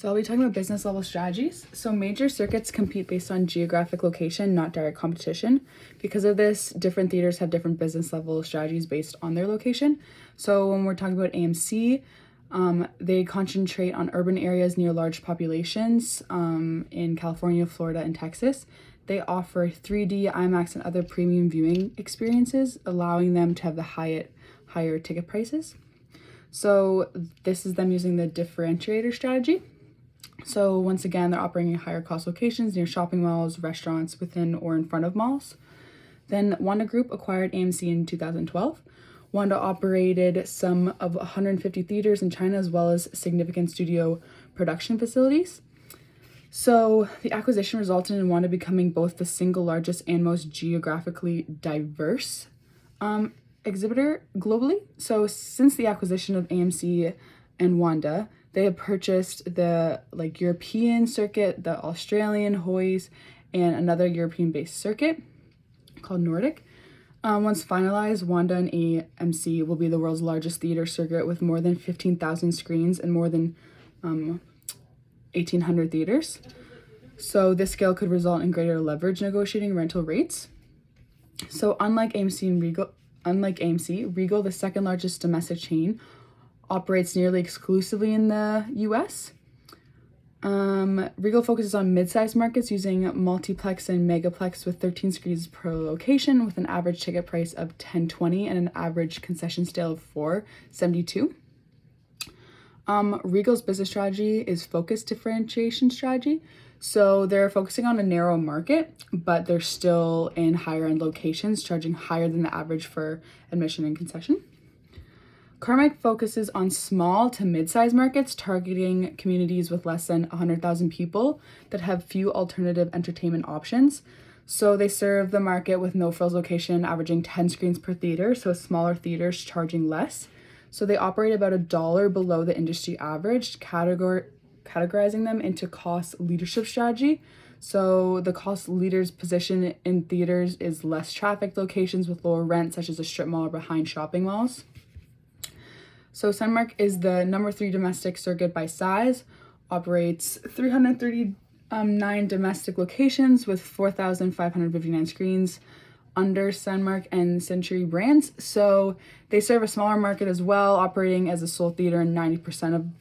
So I'll be talking about business level strategies. So major circuits compete based on geographic location, not direct competition. Because of this, different theaters have different business level strategies based on their location. So when we're talking about AMC, they concentrate on urban areas near large populations in California, Florida, and Texas. They offer 3D, IMAX, and other premium viewing experiences, allowing them to have the higher ticket prices. So this is them using the differentiator strategy. So once again, they're operating at higher cost locations near shopping malls, restaurants within or in front of malls. Then Wanda Group acquired AMC in 2012. Wanda operated some of 150 theaters in China as well as significant studio production facilities. So the acquisition resulted in Wanda becoming both the single largest and most geographically diverse exhibitor globally. So since the acquisition of AMC and Wanda, they have purchased the European circuit, the Australian HOYS, and another European-based circuit called Nordic. Once finalized, Wanda and AMC will be the world's largest theater circuit with more than 15,000 screens and more than 1,800 theaters. So this scale could result in greater leverage negotiating rental rates. So unlike AMC, Regal, the second largest domestic chain, operates nearly exclusively in the US. Regal focuses on mid-sized markets using multiplex and megaplex with 13 screens per location with an average ticket price of $10.20 and an average concession scale of $4.72. Regal's business strategy is focused differentiation strategy. So they're focusing on a narrow market, but they're still in higher end locations, charging higher than the average for admission and concession. Carmike focuses on small to mid-sized markets, targeting communities with less than 100,000 people that have few alternative entertainment options. So they serve the market with no-frills location, averaging 10 screens per theater, so smaller theaters charging less. So they operate about $1 below the industry average, categorizing them into cost leadership strategy. So the cost leader's position in theaters is less traffic locations with lower rent, such as a strip mall or behind shopping malls. So Cinemark is the number 3 domestic circuit by size, operates 339 domestic locations with 4,559 screens under Cinemark and Century brands. So they serve a smaller market as well, operating as a sole theater in 90%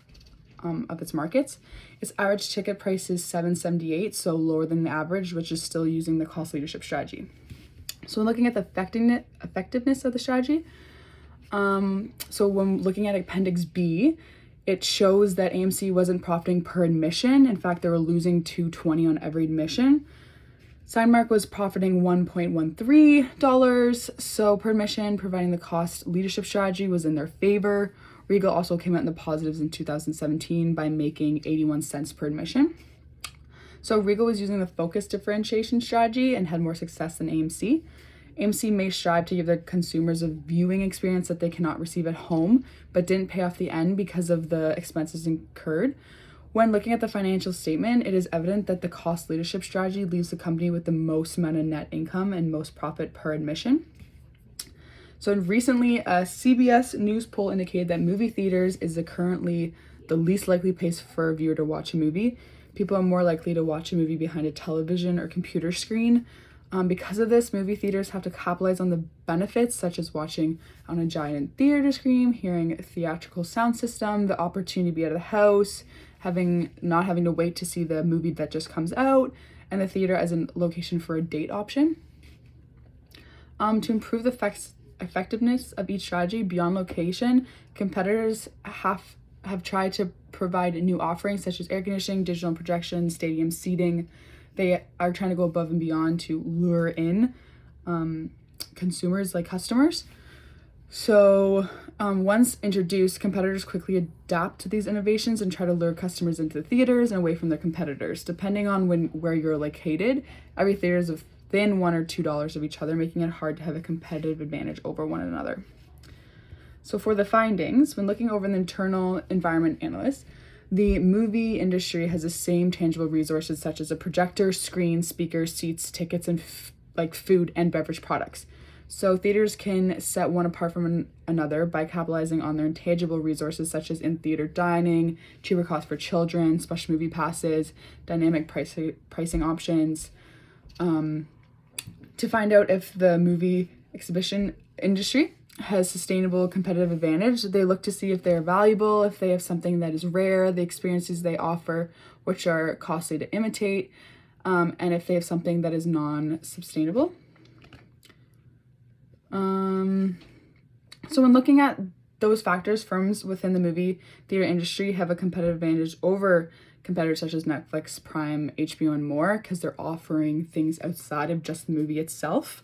of its markets. Its average ticket price is $7.78, so lower than the average, which is still using the cost leadership strategy. So when looking at the effectiveness of the strategy, so when looking at Appendix B, it shows that AMC wasn't profiting per admission. In fact, they were losing $2.20 on every admission. Cinemark was profiting $1.13 so per admission, providing the cost leadership strategy was in their favor. Regal also came out in the positives in 2017 by making 81 cents per admission. So Regal was using the focused differentiation strategy and had more success than AMC. AMC may strive to give their consumers a viewing experience that they cannot receive at home, but didn't pay off the end because of the expenses incurred. When looking at the financial statement, it is evident that the cost leadership strategy leaves the company with the most amount of net income and most profit per admission. So recently, a CBS News poll indicated that movie theaters is currently the least likely place for a viewer to watch a movie. People are more likely to watch a movie behind a television or computer screen. Because of this, movie theaters have to capitalize on the benefits such as watching on a giant theater screen, hearing a theatrical sound system, the opportunity to be out of the house, not having to wait to see the movie that just comes out, and the theater as a location for a date option. To improve the effectiveness of each strategy beyond location, competitors have tried to provide new offerings such as air conditioning, digital projection, stadium seating. They are trying to go above and beyond to lure in consumers like customers. So once introduced, competitors quickly adapt to these innovations and try to lure customers into the theaters and away from their competitors. Depending on where you're located, every theater is within $1 or $2 of each other, making it hard to have a competitive advantage over one another. So for the findings, when looking over the internal environment analyst, the movie industry has the same tangible resources such as a projector, screen, speakers, seats, tickets, and food and beverage products. So theaters can set one apart from another by capitalizing on their intangible resources such as in-theater dining, cheaper costs for children, special movie passes, dynamic pricing options. To find out if the movie exhibition industry has sustainable competitive advantage, they look to see if they're valuable, if they have something that is rare, the experiences they offer, which are costly to imitate, and if they have something that is non-sustainable. So when looking at those factors, firms within the movie theater industry have a competitive advantage over competitors such as Netflix, Prime, HBO, and more, because they're offering things outside of just the movie itself.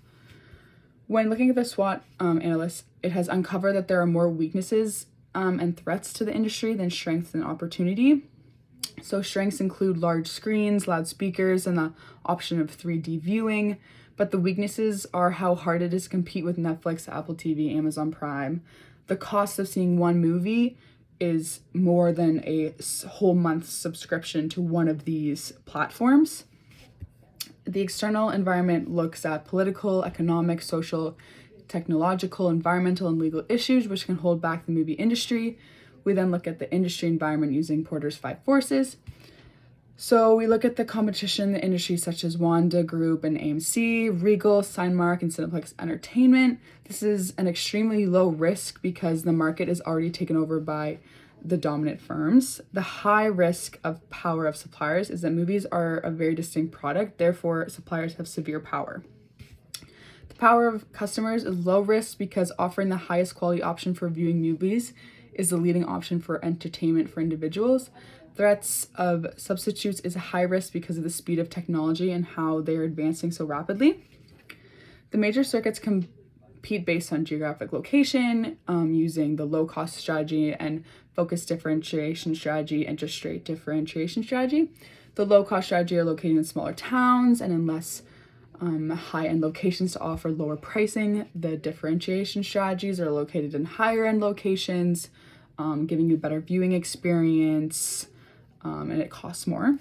When looking at the SWOT analysis, it has uncovered that there are more weaknesses and threats to the industry than strengths and opportunity. So strengths include large screens, loudspeakers, and the option of 3D viewing. But the weaknesses are how hard it is to compete with Netflix, Apple TV, Amazon Prime. The cost of seeing one movie is more than a whole month's subscription to one of these platforms. The external environment looks at political, economic, social, technological, environmental, and legal issues which can hold back the movie industry. We then look at the industry environment using Porter's 5 forces. So we look at the competition in the industry such as Wanda Group and AMC, Regal, Cinemark, and Cineplex Entertainment. This is an extremely low risk because the market is already taken over by the dominant firms. The high risk of power of suppliers is that movies are a very distinct product, therefore suppliers have severe power. The power of customers is low risk because offering the highest quality option for viewing movies is the leading option for entertainment for individuals. Threats of substitutes is a high risk because of the speed of technology and how they are advancing so rapidly. The major circuits compete based on geographic location, using the low-cost strategy and focus differentiation strategy and just straight differentiation strategy. The low-cost strategy are located in smaller towns and in less high-end locations to offer lower pricing. The differentiation strategies are located in higher-end locations, giving you a better viewing experience, and it costs more.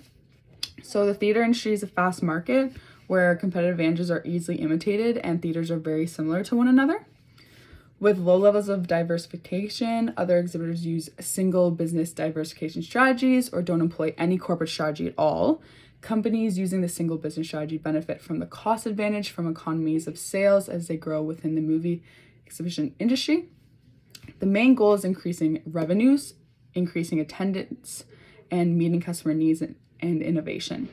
So the theater industry is a fast market where competitive advantages are easily imitated and theaters are very similar to one another. With low levels of diversification, other exhibitors use single business diversification strategies or don't employ any corporate strategy at all. Companies using the single business strategy benefit from the cost advantage from economies of sales as they grow within the movie exhibition industry. The main goal is increasing revenues, increasing attendance, and meeting customer needs and innovation.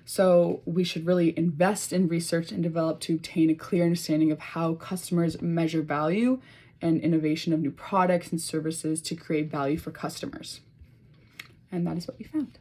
So we should really invest in research and develop to obtain a clear understanding of how customers measure value and innovation of new products and services to create value for customers. And that is what we found.